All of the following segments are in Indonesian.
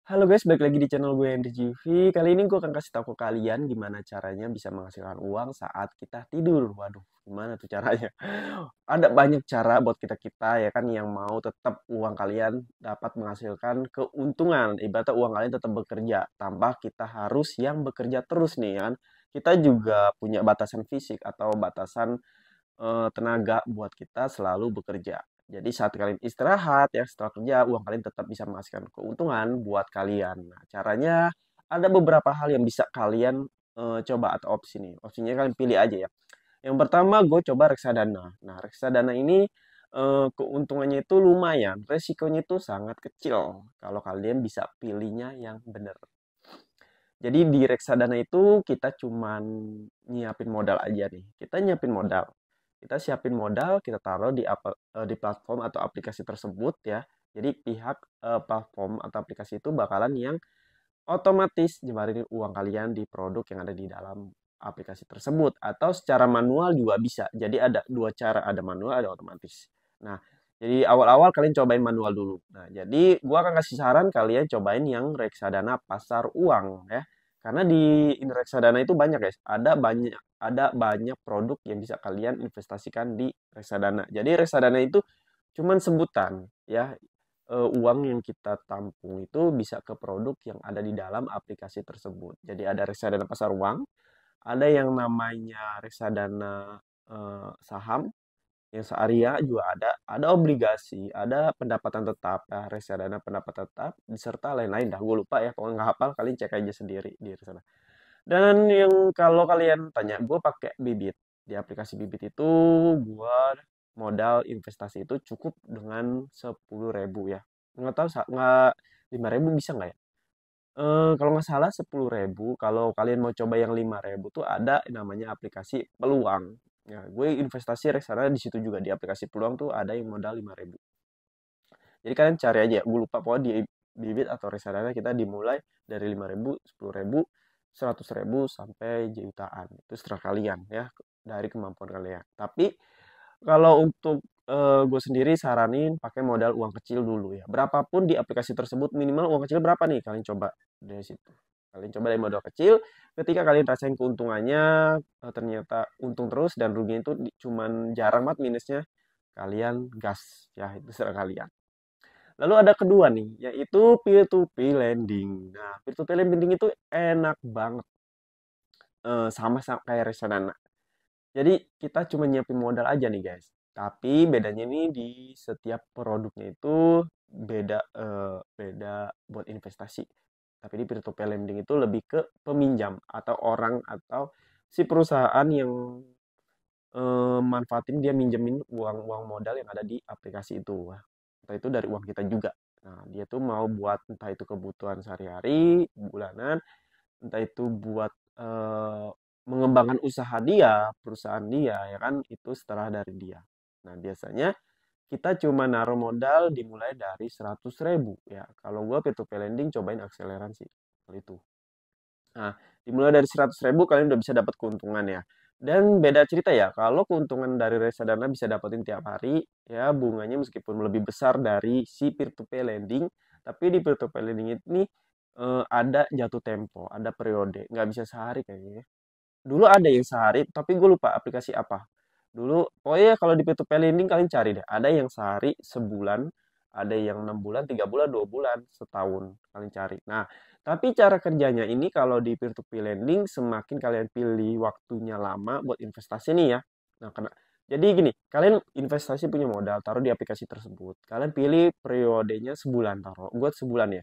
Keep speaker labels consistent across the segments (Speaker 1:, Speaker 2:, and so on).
Speaker 1: Halo guys, balik lagi di channel gue Henry GV. Kali ini gue akan kasih tahu ke kalian gimana caranya bisa menghasilkan uang saat kita tidur. Waduh, gimana tuh caranya? Ada banyak cara buat kita-kita ya kan yang mau tetap uang kalian dapat menghasilkan keuntungan. Ibaratnya uang kalian tetap bekerja tanpa kita harus yang bekerja terus nih ya kan. Kita juga punya batasan fisik atau batasan tenaga buat kita selalu bekerja. Jadi saat kalian istirahat ya setelah kerja, uang kalian tetap bisa menghasilkan keuntungan buat kalian. Nah, caranya ada beberapa hal yang bisa kalian coba atau opsi nih. Opsinya kalian pilih aja ya. Yang pertama gue coba reksadana. Nah, reksadana ini keuntungannya itu lumayan, resikonya itu sangat kecil kalau kalian bisa pilihnya yang benar. Jadi di reksadana itu kita cuman nyiapin modal aja nih. Kita nyiapin modal. Kita siapin modal, kita taruh di platform atau aplikasi tersebut ya. Jadi pihak platform atau aplikasi itu bakalan yang otomatis nyebarin uang kalian di produk yang ada di dalam aplikasi tersebut atau secara manual juga bisa. Jadi ada dua cara, ada manual, ada otomatis. Nah, jadi awal-awal kalian cobain manual dulu. Nah, jadi gua akan kasih saran kalian cobain yang reksadana pasar uang ya. Karena di reksadana itu banyak guys. Ada banyak produk yang bisa kalian investasikan di reksadana. Jadi reksadana itu cuman sebutan ya. Uang yang kita tampung itu bisa ke produk yang ada di dalam aplikasi tersebut. Jadi ada reksadana pasar uang, ada yang namanya reksadana saham, yang syariah juga ada obligasi, ada pendapatan tetap, ya, reksadana pendapatan tetap, serta lain-lain dah. Gue lupa ya, kalau nggak hafal kalian cek aja sendiri di sana. Dan yang kalau kalian tanya, gue pakai Bibit. Di aplikasi Bibit itu gue modal investasi itu cukup dengan 10.000 ya. Nggak tahu, nggak 5.000 bisa nggak ya? Kalau nggak salah 10.000. Kalau kalian mau coba yang 5.000 tuh ada namanya aplikasi peluang. Ya, gue investasi reksadana di situ juga di aplikasi peluang tuh ada yang modal 5.000. Jadi kalian cari aja, gue lupa pokoknya di Bibit atau reksadana kita dimulai dari 5.000, 10.000, 100.000 sampai jutaan. Itu setelah kalian ya, dari kemampuan kalian. Tapi kalau untuk gue sendiri saranin pakai modal uang kecil dulu ya. Berapapun di aplikasi tersebut minimal uang kecil berapa nih? Kalian coba dari situ. Kalian coba dari modal kecil. Ketika kalian rasain keuntungannya ternyata untung terus dan ruginya itu cuman jarang banget minusnya. Kalian gas ya itu serah kalian. Lalu ada kedua nih, yaitu peer to peer lending. Nah, peer to peer lending itu enak banget, sama kayak reksadana. Jadi kita cuma nyiapin modal aja nih guys. Tapi bedanya ini di setiap produknya itu beda buat investasi. Tapi di peer to peer lending itu lebih ke peminjam atau orang atau si perusahaan yang manfaatin dia minjemin uang-uang modal yang ada di aplikasi itu. Wah, entah itu dari uang kita juga. Nah, dia tuh mau buat entah itu kebutuhan sehari-hari, bulanan, entah itu buat eh, mengembangkan usaha dia, perusahaan dia, ya kan, itu setelah dari dia. Nah, biasanya kita cuma naruh modal dimulai dari 100.000 ya. Kalau gua P2P lending cobain akselerasi kali itu. Nah, dimulai dari 100.000 kalian udah bisa dapat keuntungan ya. Dan beda cerita ya, kalau keuntungan dari reksadana bisa dapetin tiap hari, ya bunganya meskipun lebih besar dari si peer-to-peer lending, tapi di peer-to-peer lending ini ada jatuh tempo, ada periode, nggak bisa sehari kayaknya ya. Dulu ada yang sehari, tapi gue lupa aplikasi apa. Dulu, pokoknya kalau di peer-to-peer lending kalian cari deh. Ada yang sehari, sebulan, ada yang 6 bulan, 3 bulan, 2 bulan, setahun. Kalian cari. Nah, tapi cara kerjanya ini kalau di peer-to-peer lending, semakin kalian pilih waktunya lama buat investasi nih ya. Nah, jadi gini, kalian investasi punya modal, taruh di aplikasi tersebut. Kalian pilih periodenya sebulan, taruh. Buat sebulan ya.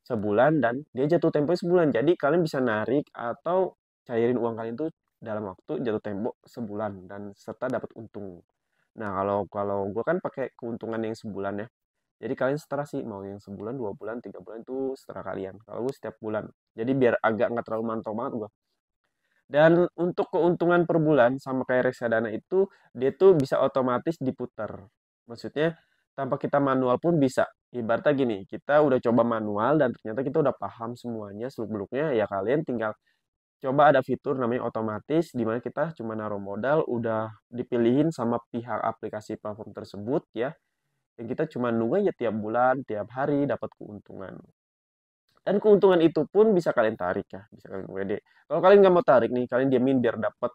Speaker 1: Sebulan dan dia jatuh tempo sebulan. Jadi kalian bisa narik atau cairin uang kalian tuh dalam waktu jatuh tempo sebulan dan serta dapat untung. Nah, kalau kalau gue kan pakai keuntungan yang sebulan ya. Jadi kalian setara sih mau yang sebulan, 2 bulan, 3 bulan itu setara kalian. Kalau gue setiap bulan. Jadi biar agak nggak terlalu mantau banget gue. Dan untuk keuntungan per bulan sama kayak reksadana itu dia tuh bisa otomatis diputar. Maksudnya tanpa kita manual pun bisa. Ibaratnya gini, kita udah coba manual dan ternyata kita udah paham semuanya seluk-beluknya, ya kalian tinggal coba ada fitur namanya otomatis di mana kita cuma naruh modal udah dipilihin sama pihak aplikasi platform tersebut ya. Dan kita cuma nunggu aja tiap bulan, tiap hari dapat keuntungan. Dan keuntungan itu pun bisa kalian tarik ya, bisa kalian WD. Kalau kalian nggak mau tarik nih, kalian diamin biar dapat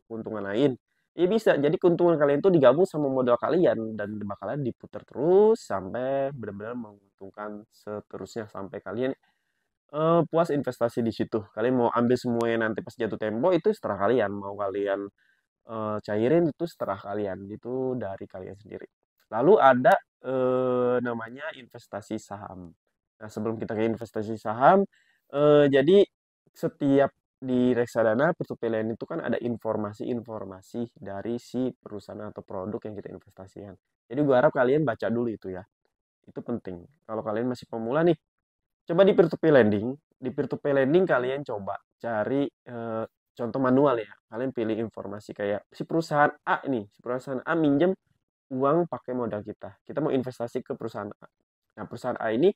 Speaker 1: keuntungan lain. Ya bisa. Jadi keuntungan kalian itu digabung sama modal kalian dan bakalan diputar terus sampai benar-benar menguntungkan seterusnya sampai kalian puas investasi di situ. Kalian mau ambil semuanya nanti pas jatuh tempo itu seterah kalian. Mau kalian cairin itu seterah kalian. Itu dari kalian sendiri. Lalu ada namanya investasi saham. Nah, sebelum kita ke investasi saham, jadi setiap di reksadana peer-to-peer itu kan ada informasi-informasi dari si perusahaan atau produk yang kita investasikan. Jadi gue harap kalian baca dulu itu ya. Itu penting. Kalau kalian masih pemula nih, coba di peer-to-peer lending. Di peer-to-peer lending kalian coba cari contoh manual ya. Kalian pilih informasi kayak si perusahaan A nih, si perusahaan A minjem uang pakai modal kita. Kita mau investasi ke perusahaan A. Nah, perusahaan A ini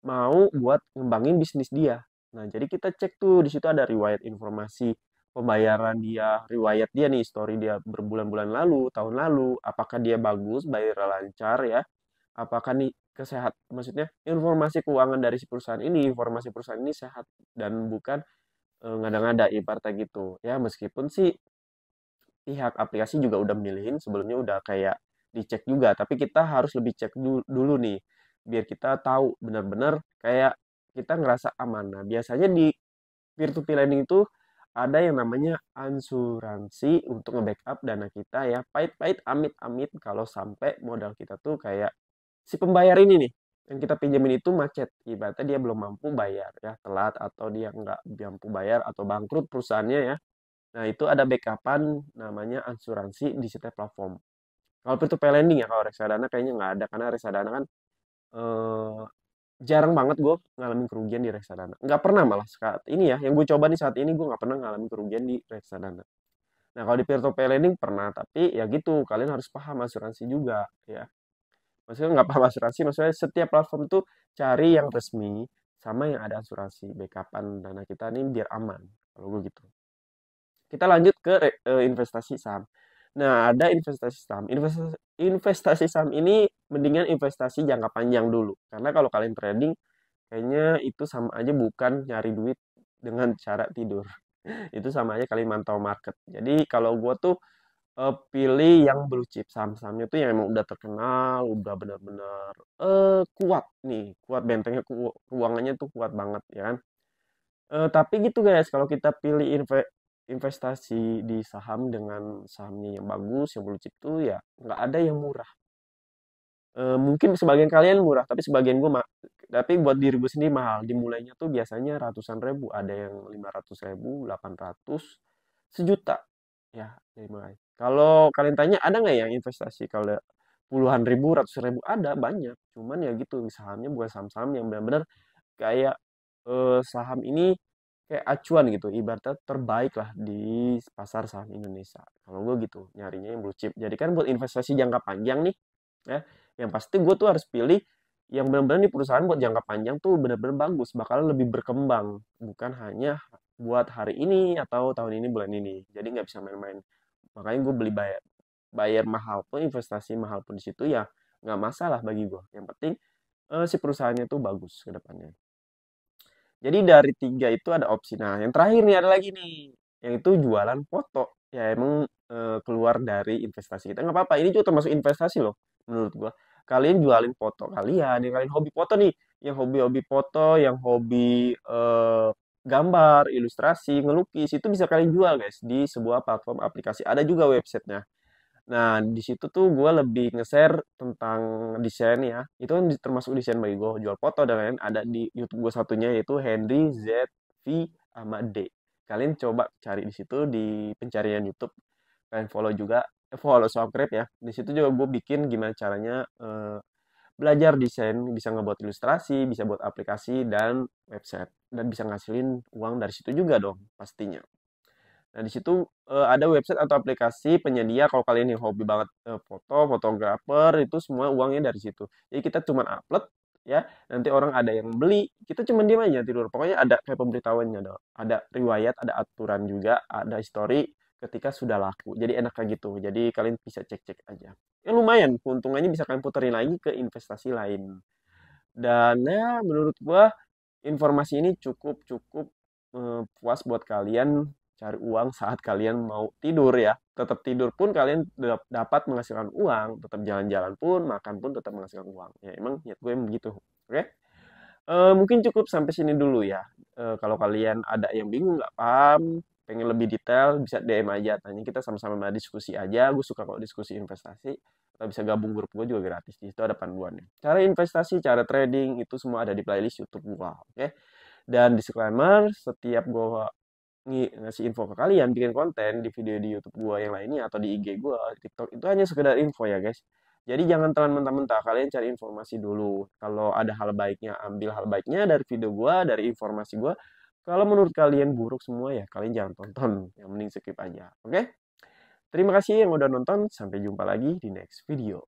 Speaker 1: mau buat ngembangin bisnis dia. Nah, jadi kita cek tuh di situ ada riwayat informasi pembayaran dia, riwayat dia nih, story dia berbulan-bulan lalu, tahun lalu, apakah dia bagus, bayar lancar ya, apakah nih kesehat, maksudnya informasi keuangan dari si perusahaan ini, informasi perusahaan ini sehat dan bukan ngada-ngada ibaratnya gitu. Ya, meskipun sih pihak aplikasi juga udah milihin sebelumnya udah kayak dicek juga tapi kita harus lebih cek dulu nih biar kita tahu benar-benar kayak kita ngerasa aman. Nah, biasanya di peer to peer lending itu ada yang namanya asuransi untuk nge-backup dana kita ya. Pahit-pahit amit-amit kalau sampai modal kita tuh kayak si pembayar ini nih yang kita pinjemin itu macet. Ibaratnya dia belum mampu bayar ya, telat atau dia nggak mampu bayar atau bangkrut perusahaannya ya. Nah, itu ada backupan namanya asuransi di setiap platform. Kalau peer-to-peer lending ya, kalau reksadana kayaknya nggak ada. Karena reksadana kan eh, jarang banget gue ngalamin kerugian di reksadana. Nggak pernah malah saat ini ya, yang gue coba nih saat ini gue nggak pernah ngalamin kerugian di reksadana. Nah, kalau di peer-to-peer lending pernah, tapi ya gitu, kalian harus paham asuransi juga ya. Maksudnya nggak paham asuransi, maksudnya setiap platform tuh cari yang resmi sama yang ada asuransi, backupan dana kita nih biar aman. Kalau gue gitu. Kita lanjut ke investasi saham. Nah, ada investasi saham. Investasi saham ini mendingan investasi jangka panjang dulu. Karena kalau kalian trading, kayaknya itu sama aja bukan nyari duit dengan cara tidur. Itu sama aja kalian mantau market. Jadi kalau gue tuh pilih yang blue chip. Saham-sahamnya tuh yang emang udah terkenal, udah benar-benar kuat nih. Kuat bentengnya, keuangannya tuh kuat banget ya kan. Tapi gitu guys, kalau kita pilih investasi di saham dengan sahamnya yang bagus, yang blue chip tuh ya nggak ada yang murah. Mungkin sebagian kalian murah, tapi sebagian gue tapi buat diri gue sendiri mahal. Dimulainya tuh biasanya ratusan ribu, ada yang 500 ribu, 800, sejuta. Ya, dari mulai. Kalau kalian tanya ada nggak yang investasi kalau puluhan ribu, ratus ribu ada banyak. Cuman ya gitu, sahamnya bukan saham-saham yang benar-benar kayak saham ini kayak acuan gitu, ibaratnya terbaik lah di pasar saham Indonesia. Kalau gue gitu, nyarinya yang blue chip. Jadi kan buat investasi jangka panjang nih, ya, yang pasti gue tuh harus pilih yang benar-benar nih perusahaan buat jangka panjang tuh benar-benar bagus, bakalan lebih berkembang, bukan hanya buat hari ini atau tahun ini bulan ini. Jadi nggak bisa main-main. Makanya gue beli bayar bayar mahal pun investasi mahal pun di situ ya nggak masalah bagi gue. Yang penting si perusahaannya tuh bagus ke depannya. Jadi dari tiga itu ada opsi. Nah, yang terakhir nih ada lagi nih, yang itu jualan foto. Ya emang keluar dari investasi kita nggak apa-apa. Ini juga termasuk investasi loh, menurut gua. Kalian jualin foto kalian, yang kalian hobi foto nih, yang hobi-hobi foto, yang hobi gambar, ilustrasi, ngelukis, itu bisa kalian jual guys di sebuah platform aplikasi. Ada juga websitenya. Nah, di situ tuh gue lebih nge-share tentang desain ya. Itu kan termasuk desain bagi gue, jual foto dan lain-lain. Ada di YouTube gue satunya yaitu Henry ZV Ahmad D. Kalian coba cari di situ di pencarian YouTube. Kalian follow juga, follow subscribe ya. Di situ juga gue bikin gimana caranya belajar desain, bisa ngebuat ilustrasi, bisa buat aplikasi dan website. Dan bisa ngasilin uang dari situ juga dong, pastinya. Nah, di situ ada website atau aplikasi penyedia kalau kalian yang hobi banget fotografer itu semua uangnya dari situ. Jadi kita cuma upload ya, nanti orang ada yang beli, kita cuma diam aja tidur. Pokoknya ada kayak pemberitahuannya dong. Ada riwayat, ada aturan juga, ada history ketika sudah laku. Jadi enak kayak gitu. Jadi kalian bisa cek-cek aja. Ya lumayan, keuntungannya bisa kalian puterin lagi ke investasi lain. Dan ya menurut gua informasi ini cukup cukup puas buat kalian cari uang saat kalian mau tidur ya. Tetap tidur pun kalian dapat menghasilkan uang, tetap jalan-jalan pun, makan pun tetap menghasilkan uang. Ya emang niat gue begitu. Oke? Mungkin cukup sampai sini dulu ya. Kalau kalian ada yang bingung nggak paham, pengen lebih detail, bisa DM aja. Tanya kita sama-sama diskusi aja. Gue suka kalau diskusi investasi. Atau bisa gabung grup gue juga gratis. Di situ ada panduannya. Cara investasi, cara trading, itu semua ada di playlist YouTube gue. Oke? Dan disclaimer, setiap gue ngasih info ke kalian, bikin konten di video di YouTube gue yang lainnya atau di IG gue, TikTok, itu hanya sekedar info ya guys. Jadi jangan telan mentah-mentah, kalian cari informasi dulu. Kalau ada hal baiknya, ambil hal baiknya dari video gue, dari informasi gue. Kalau menurut kalian buruk semua ya, kalian jangan tonton. Yang mending skip aja. Oke? Terima kasih yang udah nonton. Sampai jumpa lagi di next video.